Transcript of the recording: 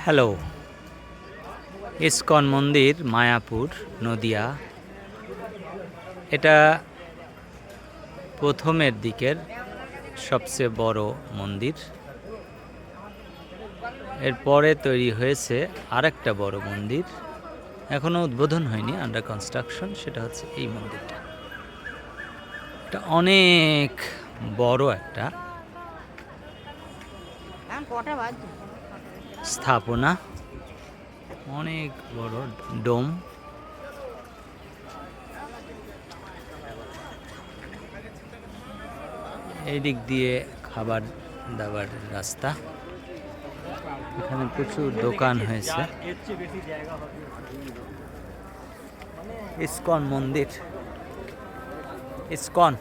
Hello, ISKCON মন্দির মায়াপুর নদিয়া। এটা প্রথমের দিকের সবচেয়ে বড় মন্দির। এরপরে তৈরি হয়েছে আরেকটা বড় মন্দির, এখনো উদ্বোধন হয়নি, আন্ডার কনস্ট্রাকশন। সেটা হচ্ছে এই মন্দিরটা। এটা অনেক বড় একটা স্থাপনা, অনেক বড় ডোম। এই দিক দিয়ে খাবার দাবার রাস্তা, এখানে প্রচুর দোকান হয়েছে। ইসকন মন্দির, ইসকন।